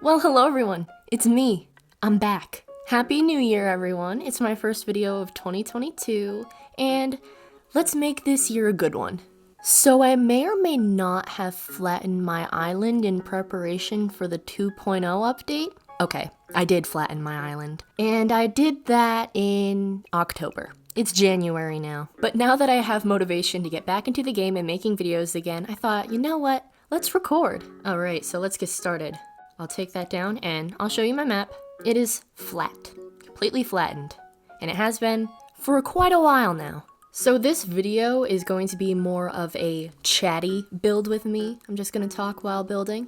Well, hello everyone, it's me. I'm back. Happy New Year, everyone. It's my first video of 2022, and let's make this year a good one. So I may or may not have flattened my island in preparation for the 2.0 update. Okay, I did flatten my island, and I did that in October. It's January now. But now that I have motivation to get back into the game and making videos again, I thought, you know what? Let's record. Alright, so let's get started. I'll take that down and I'll show you my map. It is flat, completely flattened, and it has been for quite a while now. So this video is going to be more of a chatty build with me. I'm just gonna talk while building.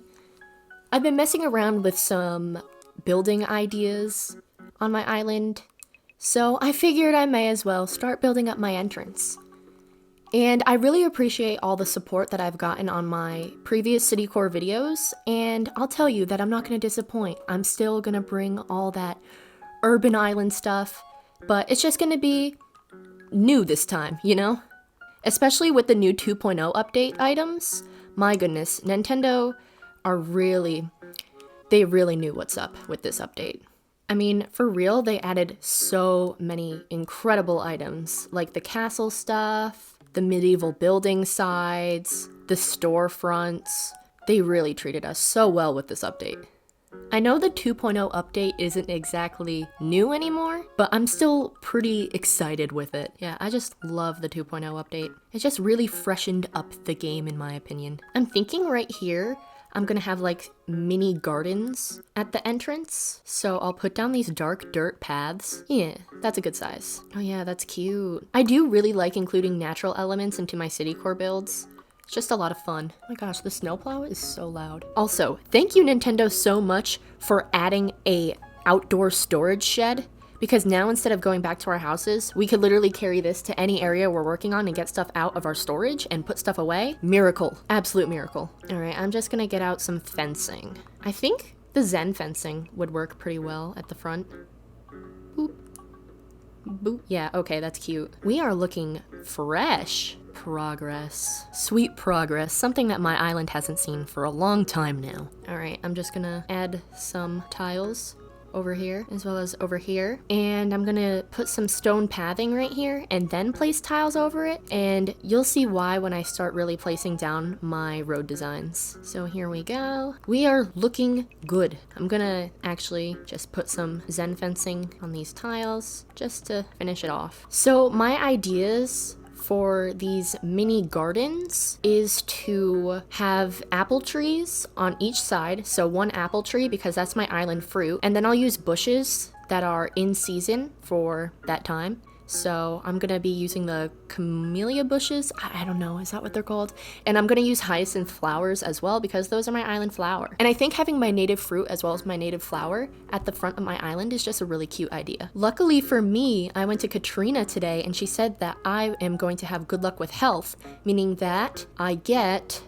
I've been messing around with some building ideas on my island, so I figured I may as well start building up my entrance. And I really appreciate all the support that I've gotten on my previous Citycore videos, and I'll tell you that I'm not going to disappoint. I'm still going to bring all that urban island stuff, but it's just going to be new this time, you know? Especially with the new 2.0 update items. My goodness, Nintendo they really knew what's up with this update. I mean, for real, they added so many incredible items, like the castle stuff, the medieval building sides, the storefronts. They really treated us so well with this update. I know the 2.0 update isn't exactly new anymore, but I'm still pretty excited with it. Yeah, I just love the 2.0 update. It just really freshened up the game in my opinion. I'm thinking right here, I'm gonna have like mini gardens at the entrance. So I'll put down these dark dirt paths. Yeah, that's a good size. Oh yeah, that's cute. I do really like including natural elements into my Citycore builds. It's just a lot of fun. Oh my gosh, the snowplow is so loud. Also, thank you Nintendo so much for adding a outdoor storage shed. Because now instead of going back to our houses, we could literally carry this to any area we're working on and get stuff out of our storage and put stuff away. Miracle. Absolute miracle. Alright, I'm just gonna get out some fencing. I think the Zen fencing would work pretty well at the front. Boop. Boop. Yeah, okay, that's cute. We are looking fresh. Progress. Sweet progress. Something that my island hasn't seen for a long time now. Alright, I'm just gonna add some tiles over here as well as over here, and I'm gonna put some stone pathing right here and then place tiles over it, and you'll see why when I start really placing down my road designs. So here we go. We are looking good. I'm gonna actually just put some Zen fencing on these tiles just to finish it off. So my ideas for these mini gardens is to have apple trees on each side. So one apple tree because that's my island fruit. And then I'll use bushes that are in season for that time. So I'm gonna be using the camellia bushes. I don't know, is that what they're called? And I'm gonna use hyacinth flowers as well because those are my island flower. And I think having my native fruit as well as my native flower at the front of my island is just a really cute idea. Luckily for me, I went to Katrina today and she said that I am going to have good luck with health, meaning that I get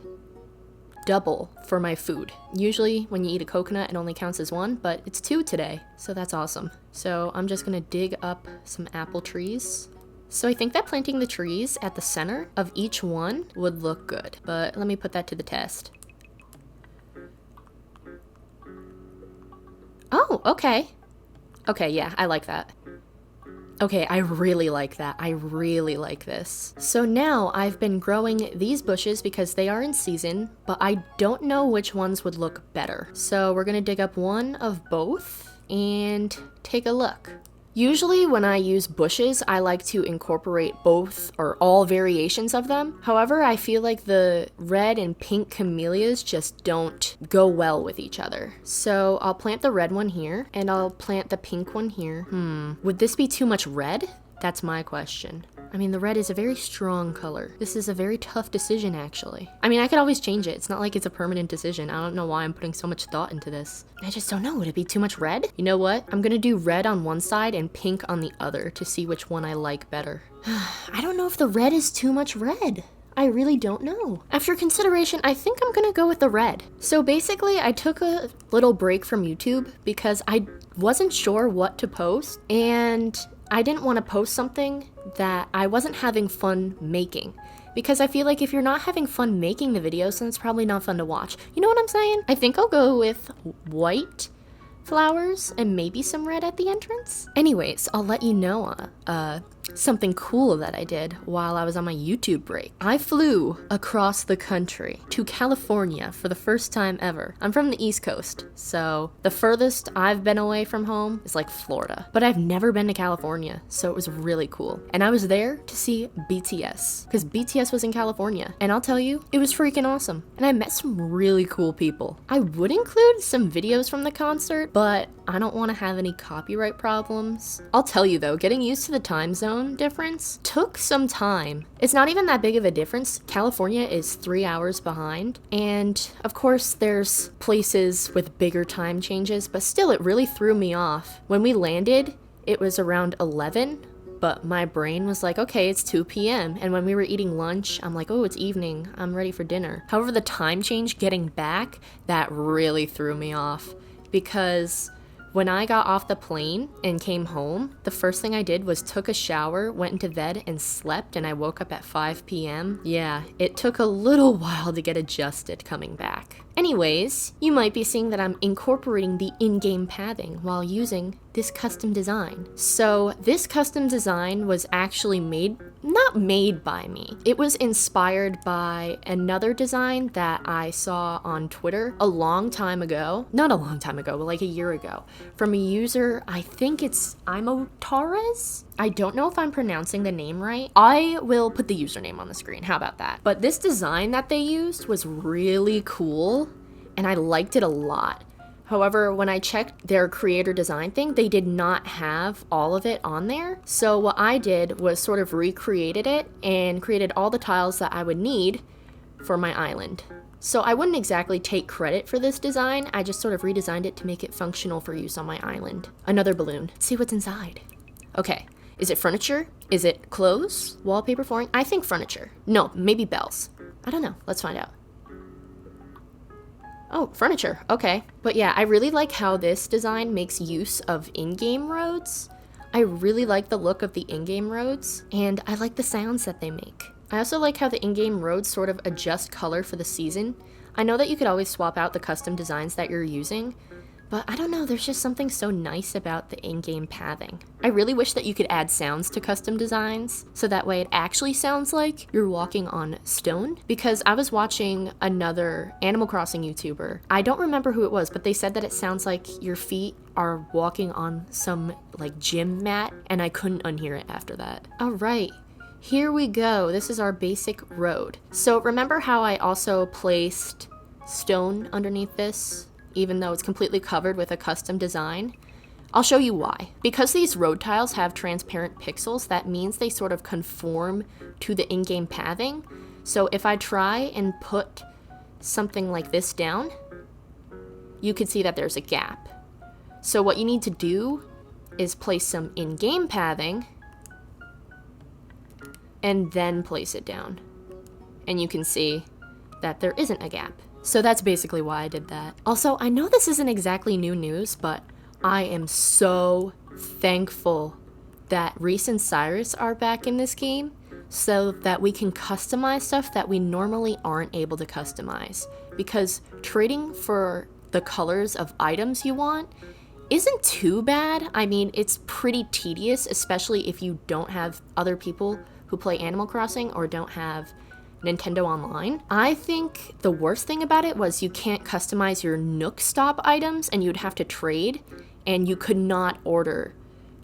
double for my food. Usually when you eat a coconut it only counts as one, but it's 2 today, so that's awesome. So I'm just gonna dig up some apple trees. So I think that planting the trees at the center of each one would look good, but let me put that to the test. Oh, okay. Okay, yeah, I like that. Okay, I really like that. I really like this. So now I've been growing these bushes because they are in season, but I don't know which ones would look better. So we're gonna dig up one of both and take a look. Usually when I use bushes, I like to incorporate both or all variations of them. However, I feel like the red and pink camellias just don't go well with each other. So I'll plant the red one here and I'll plant the pink one here. Would this be too much red? That's my question. I mean, the red is a very strong color. This is a very tough decision, actually. I mean, I could always change it. It's not like it's a permanent decision. I don't know why I'm putting so much thought into this. I just don't know. Would it be too much red? You know what? I'm gonna do red on one side and pink on the other to see which one I like better. I don't know if the red is too much red. I really don't know. After consideration, I think I'm gonna go with the red. So basically, I took a little break from YouTube because I wasn't sure what to post, and I didn't want to post something that I wasn't having fun making. because I feel like if you're not having fun making the videos, then it's probably not fun to watch. You know what I'm saying? I think I'll go with white flowers and maybe some red at the entrance. Anyways, I'll let you know something cool that I did while I was on my YouTube break. I flew across the country to California for the first time ever. I'm from the East Coast, so the furthest I've been away from home is like Florida, but I've never been to California, so it was really cool. And I was there to see BTS, because BTS was in California, and I'll tell you, it was freaking awesome. And I met some really cool people. I would include some videos from the concert, but I don't want to have any copyright problems. I'll tell you though, getting used to the time zone difference took some time. It's not even that big of a difference. California is 3 hours behind, and of course there's places with bigger time changes, but still it really threw me off. When we landed, it was around 11, but my brain was like, okay, it's 2 p.m. And when we were eating lunch, I'm like, oh, it's evening, I'm ready for dinner. However, the time change getting back, that really threw me off, because when I got off the plane and came home, the first thing I did was took a shower, went into bed, and slept, and I woke up at 5 p.m. Yeah, it took a little while to get adjusted coming back. Anyways, you might be seeing that I'm incorporating the in-game pathing while using this custom design. So this custom design was actually not made by me. It was inspired by another design that I saw on Twitter a long time ago. Not a long time ago, but like a year ago. From a user, I think it's Imotares? I don't know if I'm pronouncing the name right. I will put the username on the screen, how about that? But this design that they used was really cool, and I liked it a lot. However, when I checked their creator design thing, they did not have all of it on there. So what I did was sort of recreated it and created all the tiles that I would need for my island. So I wouldn't exactly take credit for this design, I just sort of redesigned it to make it functional for use on my island. Another balloon. Let's see what's inside. Okay, is it furniture? Is it clothes? Wallpaper, flooring? I think furniture. No, maybe bells. I don't know, let's find out. Oh, furniture, okay. But yeah, I really like how this design makes use of in-game roads. I really like the look of the in-game roads, and I like the sounds that they make. I also like how the in-game roads sort of adjust color for the season. I know that you could always swap out the custom designs that you're using, but I don't know, there's just something so nice about the in-game pathing. I really wish that you could add sounds to custom designs, so that way it actually sounds like you're walking on stone. Because I was watching another Animal Crossing YouTuber. I don't remember who it was, but they said that it sounds like your feet are walking on some like gym mat, and I couldn't unhear it after that. All right. Here we go. This is our basic road. So remember how I also placed stone underneath this, even though it's completely covered with a custom design? I'll show you why. Because these road tiles have transparent pixels, that means they sort of conform to the in-game pathing. So if I try and put something like this down, you can see that there's a gap. So what you need to do is place some in-game pathing and then place it down. And you can see that there isn't a gap. So that's basically why I did that. Also, I know this isn't exactly new news, but I am so thankful that Reese and Cyrus are back in this game so that we can customize stuff that we normally aren't able to customize. Because trading for the colors of items you want isn't too bad. I mean, it's pretty tedious, especially if you don't have other people who play Animal Crossing or don't have Nintendo Online. I think the worst thing about it was you can't customize your Nook Stop items, and you'd have to trade, and you could not order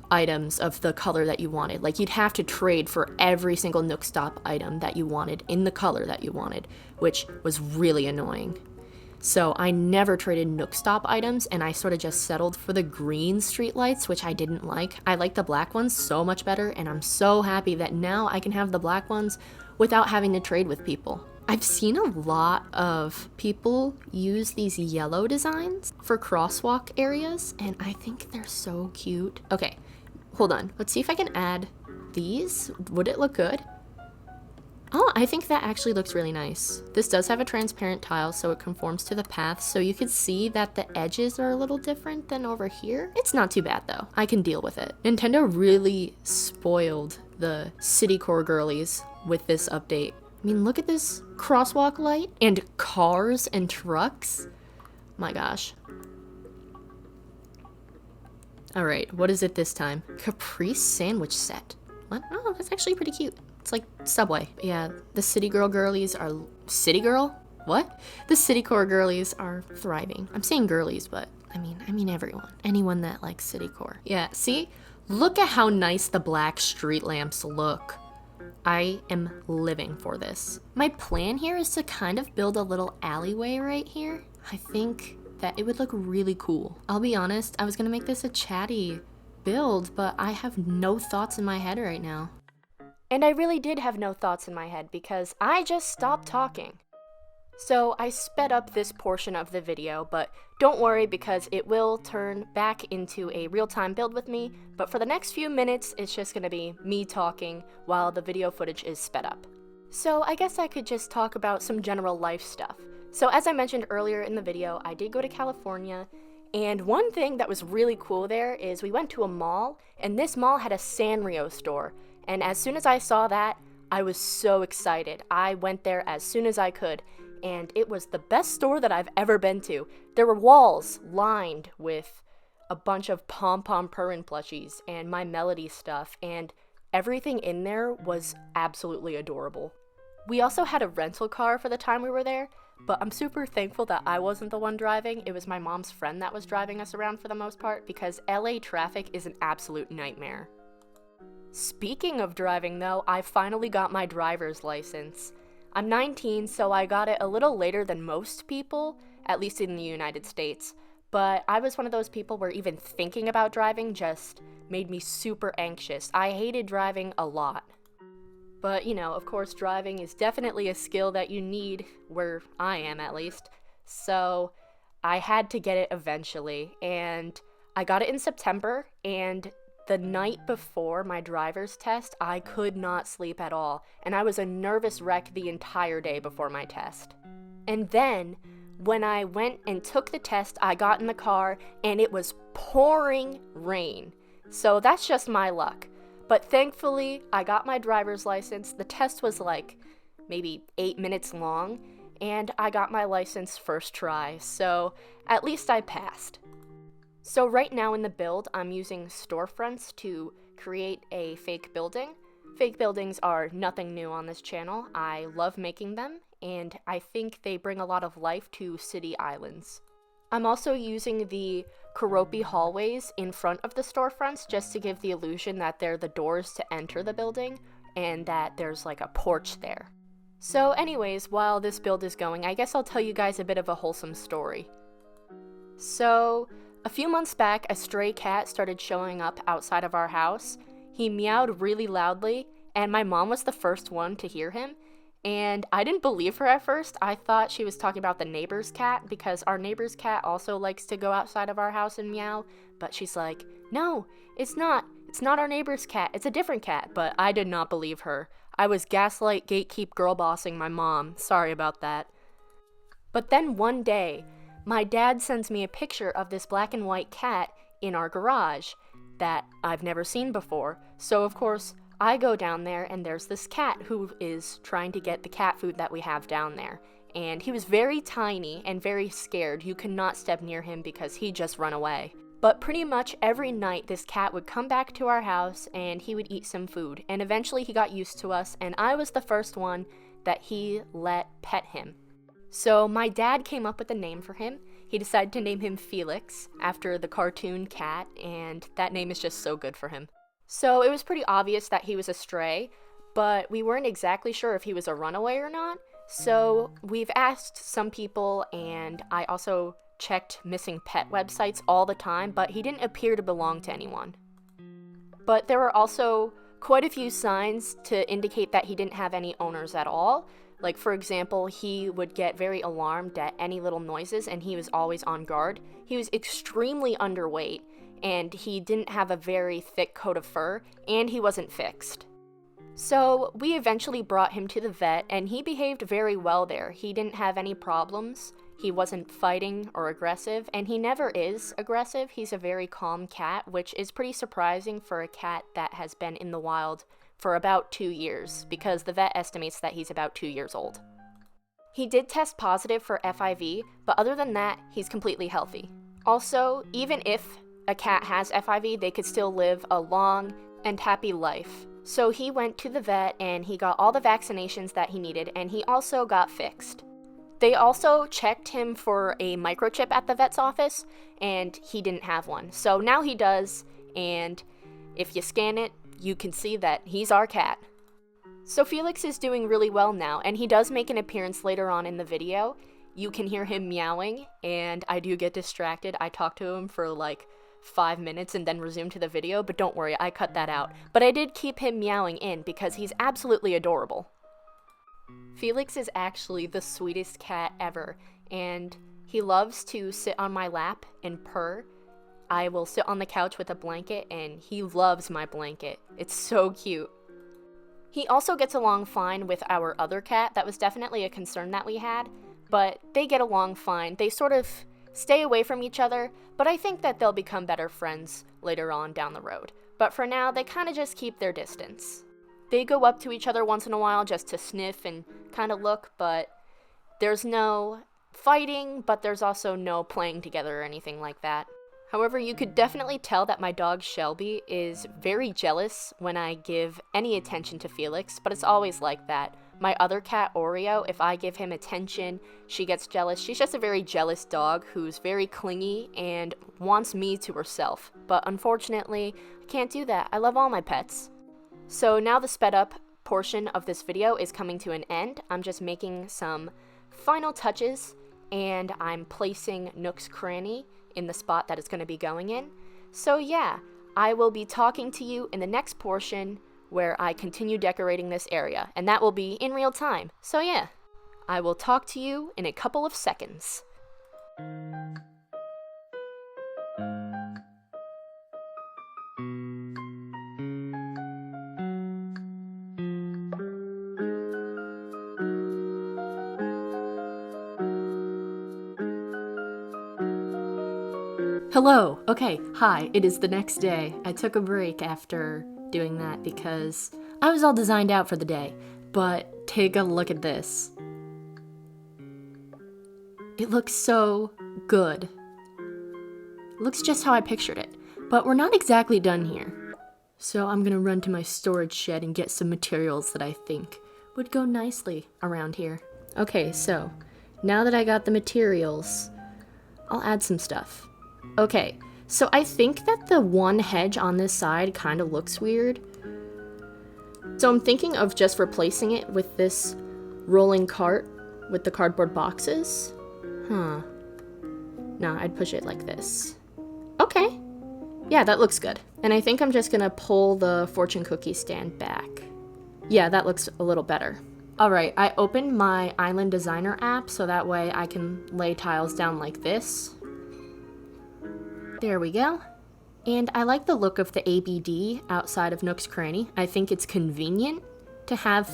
items of the color that you wanted. Like, you'd have to trade for every single Nook Stop item that you wanted in the color that you wanted, which was really annoying. So I never traded Nook Stop items, and I sort of just settled for the green streetlights, which I didn't like. I like the black ones so much better, and I'm so happy that now I can have the black ones without having to trade with people. I've seen a lot of people use these yellow designs for crosswalk areas, and I think they're so cute. Okay, hold on. Let's see if I can add these. Would it look good? Oh, I think that actually looks really nice. This does have a transparent tile, so it conforms to the path, so you can see that the edges are a little different than over here. It's not too bad though. I can deal with it. Nintendo really spoiled the Citycore girlies with this update. I mean, look at this crosswalk light and cars and trucks. My gosh. All right, what is it this time? Caprice sandwich set. What? Oh, that's actually pretty cute. It's like Subway. Yeah, the City Girl girlies are... City Girl? What? The Citycore girlies are thriving. I'm saying girlies, but I mean everyone. Anyone that likes Citycore. Yeah, see? Look at how nice the black street lamps look. I am living for this. My plan here is to kind of build a little alleyway right here. I think that it would look really cool. I'll be honest, I was gonna make this a chatty build, but I have no thoughts in my head right now. And I really did have no thoughts in my head because I just stopped talking. So I sped up this portion of the video, but don't worry because it will turn back into a real-time build with me, but for the next few minutes, it's just gonna be me talking while the video footage is sped up. So I guess I could just talk about some general life stuff. So as I mentioned earlier in the video, I did go to California, and one thing that was really cool there is we went to a mall, and this mall had a Sanrio store, and as soon as I saw that, I was so excited. I went there as soon as I could, and it was the best store that I've ever been to. There were walls lined with a bunch of Pom Pom Purin plushies and My Melody stuff, and everything in there was absolutely adorable. We also had a rental car for the time we were there, but I'm super thankful that I wasn't the one driving. It was my mom's friend that was driving us around for the most part, because LA traffic is an absolute nightmare. Speaking of driving though, I finally got my driver's license. I'm 19, so I got it a little later than most people, at least in the United States, but I was one of those people where even thinking about driving just made me super anxious. I hated driving a lot. But, you know, of course, driving is definitely a skill that you need, where I am at least, so I had to get it eventually, and I got it in September, and the night before my driver's test, I could not sleep at all, and I was a nervous wreck the entire day before my test. And then, when I went and took the test, I got in the car, and it was pouring rain. So that's just my luck. But thankfully, I got my driver's license. The test was like maybe 8 minutes long, and I got my license first try, so at least I passed. So right now in the build, I'm using storefronts to create a fake building. Fake buildings are nothing new on this channel. I love making them, and I think they bring a lot of life to city islands. I'm also using the Karopi hallways in front of the storefronts just to give the illusion that they're the doors to enter the building and that there's like a porch there. So anyways, while this build is going, I guess I'll tell you guys a bit of a wholesome story. So, a few months back, a stray cat started showing up outside of our house. He meowed really loudly, and my mom was the first one to hear him. And I didn't believe her at first. I thought she was talking about the neighbor's cat, because our neighbor's cat also likes to go outside of our house and meow. But she's like, no, it's not. It's not our neighbor's cat. It's a different cat. But I did not believe her. I was gaslight, gatekeep, girl bossing my mom. Sorry about that. But then one day, my dad sends me a picture of this black and white cat in our garage that I've never seen before. So of course, I go down there and there's this cat who is trying to get the cat food that we have down there. And he was very tiny and very scared. You could not step near him because he'd just run away. But pretty much every night this cat would come back to our house and he would eat some food. And eventually he got used to us, and I was the first one that he let pet him. So my dad came up with a name for him. He decided to name him Felix after the cartoon cat, and that name is just so good for him. So it was pretty obvious that he was a stray, but we weren't exactly sure if he was a runaway or not. So we've asked some people, and I also checked missing pet websites all the time, but he didn't appear to belong to anyone. But there were also quite a few signs to indicate that he didn't have any owners at all. Like, for example, he would get very alarmed at any little noises, and he was always on guard. He was extremely underweight, and he didn't have a very thick coat of fur, and he wasn't fixed. So we eventually brought him to the vet, and he behaved very well there. He didn't have any problems. He wasn't fighting or aggressive, and he never is aggressive. He's a very calm cat, which is pretty surprising for a cat that has been in the wild for about 2 years because the vet estimates that he's about 2 years old. He did test positive for FIV, but other than that, he's completely healthy. Also, even if a cat has FIV, they could still live a long and happy life. So he went to the vet and he got all the vaccinations that he needed, and he also got fixed. They also checked him for a microchip at the vet's office, and he didn't have one. So now he does, and if you scan it, you can see that he's our cat. So Felix is doing really well now, and he does make an appearance later on in the video. You can hear him meowing, and I do get distracted. I talk to him for like 5 minutes and then resume to the video, but don't worry, I cut that out. But I did keep him meowing in because he's absolutely adorable. Felix is actually the sweetest cat ever, and he loves to sit on my lap and purr. I will sit on the couch with a blanket, and he loves my blanket. It's so cute. He also gets along fine with our other cat. That was definitely a concern that we had, but they get along fine. They sort of stay away from each other, but I think that they'll become better friends later on down the road. But for now, they kind of just keep their distance. They go up to each other once in a while just to sniff and kind of look, but there's no fighting, but there's also no playing together or anything like that. However, you could definitely tell that my dog Shelby is very jealous when I give any attention to Felix, but it's always like that. My other cat, Oreo, if I give him attention, she gets jealous. She's just a very jealous dog who's very clingy and wants me to herself. But unfortunately, I can't do that. I love all my pets. So now the sped up portion of this video is coming to an end. I'm just making some final touches, and I'm placing Nook's Cranny in the spot that it's going to be going in. So yeah, I will be talking to you in the next portion where I continue decorating this area, and that will be in real time. So yeah, I will talk to you in a couple of seconds. Hello. Okay, hi. It is the next day. I took a break after doing that because I was all designed out for the day. But take a look at this. It looks so good. It looks just how I pictured it. But we're not exactly done here. So I'm gonna run to my storage shed and get some materials that I think would go nicely around here. Okay, so now that I got the materials, I'll add some stuff. Okay, so I think that the one hedge on this side kind of looks weird. So I'm thinking of just replacing it with this rolling cart with the cardboard boxes. No, I'd push it like this. Okay. Yeah, that looks good. And I think I'm just gonna pull the fortune cookie stand back. Yeah, that looks a little better. Alright, I opened my Island Designer app so that way I can lay tiles down like this. There we go. And I like the look of the ABD outside of Nook's Cranny. I think it's convenient to have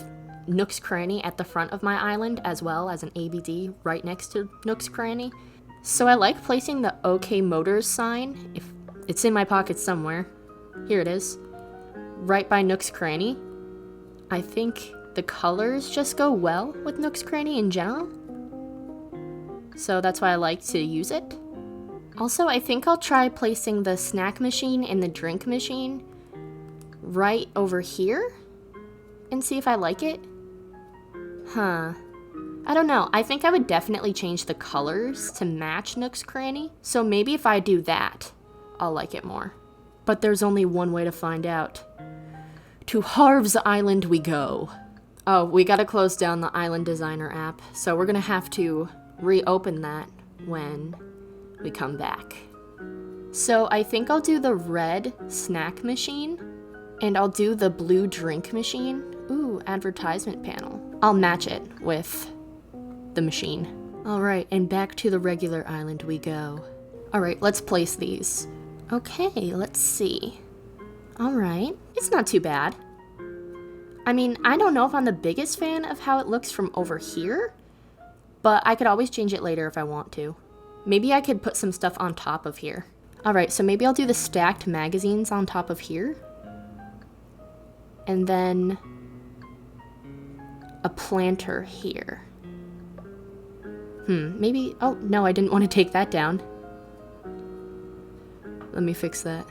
Nook's Cranny at the front of my island as well as an ABD right next to Nook's Cranny. So I like placing the OK Motors sign, if it's in my pocket somewhere. Here it is. Right by Nook's Cranny. I think the colors just go well with Nook's Cranny in general. So that's why I like to use it. Also, I think I'll try placing the snack machine and the drink machine right over here and see if I like it. I don't know. I think I would definitely change the colors to match Nook's Cranny. So maybe if I do that, I'll like it more. But there's only one way to find out. To Harv's Island we go. Oh, we gotta close down the Island Designer app, so we're gonna have to reopen that when we come back. So I think I'll do the red snack machine, and I'll do the blue drink machine. Ooh, advertisement panel. I'll match it with the machine. Alright, and back to the regular island we go. Alright, let's place these. Okay, let's see. Alright, it's not too bad. I mean, I don't know if I'm the biggest fan of how it looks from over here, but I could always change it later if I want to. Maybe I could put some stuff on top of here. Alright, so maybe I'll do the stacked magazines on top of here. and then a planter here. Maybe, oh no, I didn't want to take that down. Let me fix that.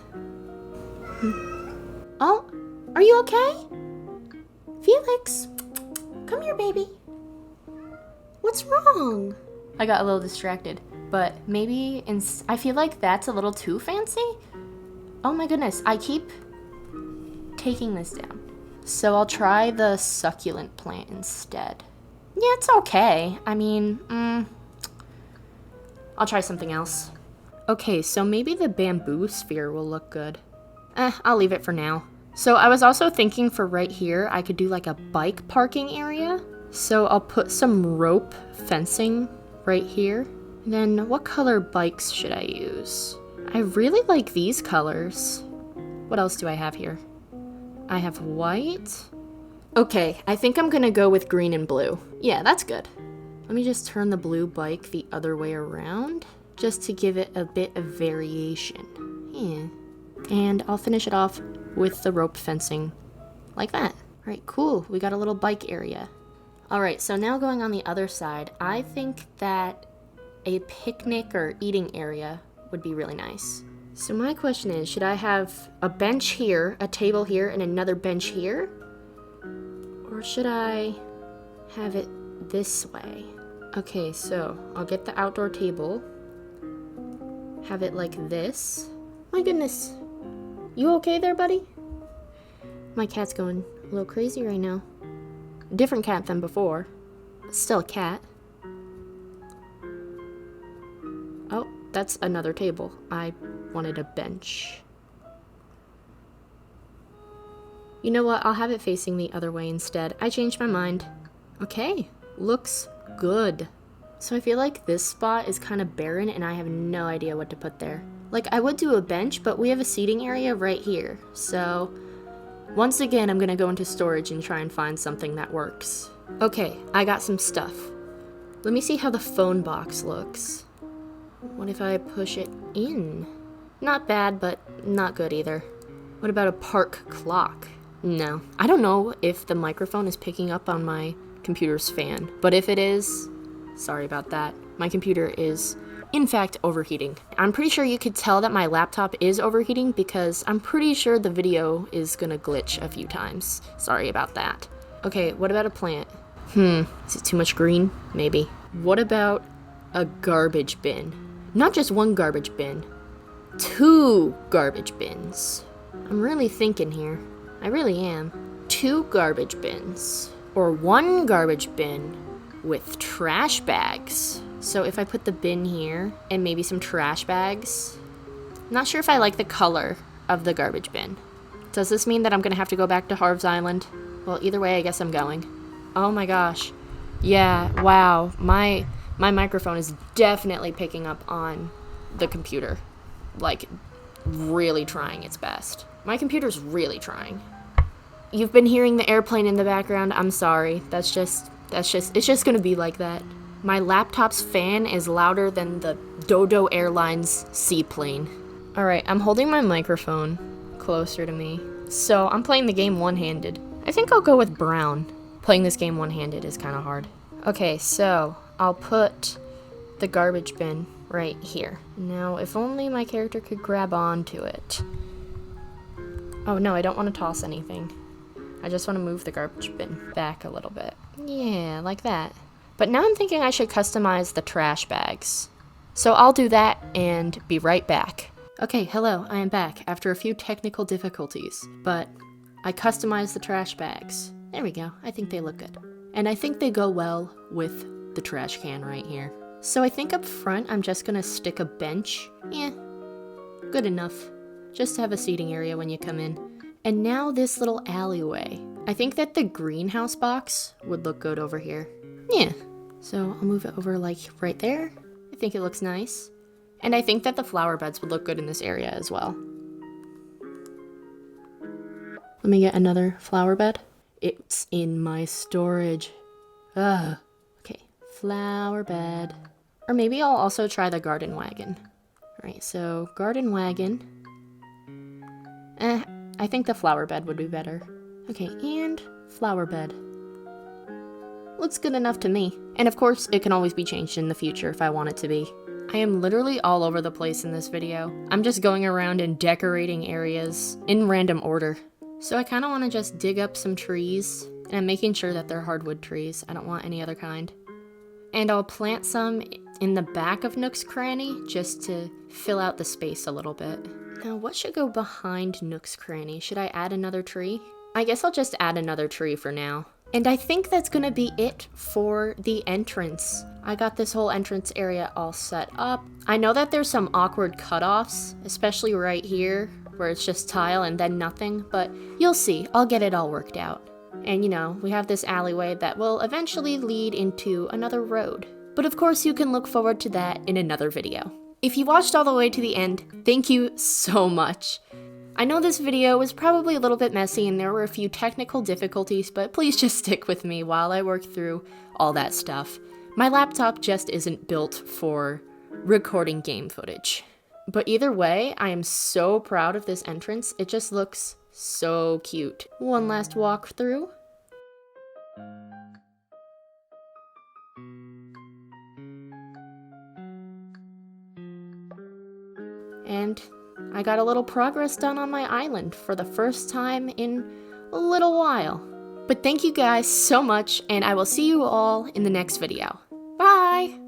Oh, are you okay? Felix, come here, baby. What's wrong? I got a little distracted, but maybe I feel like that's a little too fancy. Oh my goodness, I keep taking this down. So I'll try the succulent plant instead. Yeah, it's okay. I mean, I'll try something else. Okay, so maybe the bamboo sphere will look good. I'll leave it for now. So I was also thinking for right here, I could do like a bike parking area. So I'll put some rope fencing right here. And then what color bikes should I use? I really like these colors. What else do I have here? I have white. Okay, I think I'm gonna go with green and blue. Yeah, that's good. Let me just turn the blue bike the other way around, just to give it a bit of variation. Yeah. And I'll finish it off with the rope fencing, like that. All right, cool, we got a little bike area. All right, so now going on the other side, I think that a picnic or eating area would be really nice. So my question is, should I have a bench here, a table here, and another bench here? Or should I have it this way? Okay, so I'll get the outdoor table, have it like this. My goodness, you okay there, buddy? My cat's going a little crazy right now. Different cat than before, but still a cat. Oh, that's another table. I wanted a bench. You know what? I'll have it facing the other way instead. I changed my mind. Okay, looks good. So I feel like this spot is kind of barren and I have no idea what to put there. Like, I would do a bench, but we have a seating area right here. So once again, I'm gonna go into storage and try and find something that works. Okay, I got some stuff. Let me see how the phone box looks. What if I push it in? Not bad, but not good either. What about a park clock? No. I don't know if the microphone is picking up on my computer's fan, but if it is, sorry about that. My computer is, in fact, overheating. I'm pretty sure you could tell that my laptop is overheating because I'm pretty sure the video is gonna glitch a few times. Sorry about that. Okay, what about a plant? Is it too much green? Maybe. What about a garbage bin? Not just one garbage bin, 2 garbage bins. I'm really thinking here. I really am. 2 garbage bins. Or 1 garbage bin with trash bags. So if I put the bin here and maybe some trash bags. Not sure if I like the color of the garbage bin. Does this mean that I'm gonna have to go back to Harv's Island? Well, either way, I guess I'm going. Oh my gosh. Yeah, wow. My microphone is definitely picking up on the computer. Like, really trying its best. My computer's really trying. You've been hearing the airplane in the background. I'm sorry. It's just gonna be like that. My laptop's fan is louder than the Dodo Airlines seaplane. All right, I'm holding my microphone closer to me. So I'm playing the game one-handed. I think I'll go with brown. Playing this game one-handed is kind of hard. Okay, so I'll put the garbage bin right here. Now, if only my character could grab onto it. Oh no, I don't want to toss anything. I just want to move the garbage bin back a little bit. Yeah, like that. But now I'm thinking I should customize the trash bags. So I'll do that and be right back. Okay, hello, I am back after a few technical difficulties, but I customized the trash bags. There we go, I think they look good. And I think they go well with the trash can right here. So I think up front, I'm just gonna stick a bench. Yeah, good enough. Just to have a seating area when you come in. And now this little alleyway. I think that the greenhouse box would look good over here. Yeah, so I'll move it over like right there. I think it looks nice. And I think that the flower beds would look good in this area as well. Let me get another flower bed. It's in my storage. Ugh. Okay, flower bed. Or maybe I'll also try the garden wagon. Alright, so garden wagon. I think the flower bed would be better. Okay, and flower bed. Looks good enough to me. And of course, it can always be changed in the future if I want it to be. I am literally all over the place in this video. I'm just going around and decorating areas in random order. So I kind of want to just dig up some trees, and I'm making sure that they're hardwood trees. I don't want any other kind. And I'll plant some in the back of Nook's Cranny just to fill out the space a little bit. Now, what should go behind Nook's Cranny? Should I add another tree? I guess I'll just add another tree for now. And I think that's gonna be it for the entrance. I got this whole entrance area all set up. I know that there's some awkward cutoffs, especially right here, where it's just tile and then nothing, but you'll see, I'll get it all worked out. And you know, we have this alleyway that will eventually lead into another road. But of course you can look forward to that in another video. If you watched all the way to the end, thank you so much. I know this video was probably a little bit messy and there were a few technical difficulties, but please just stick with me while I work through all that stuff. My laptop just isn't built for recording game footage. But either way, I am so proud of this entrance. It just looks so cute. One last walk through. And I got a little progress done on my island for the first time in a little while. But thank you guys so much, and I will see you all in the next video. Bye!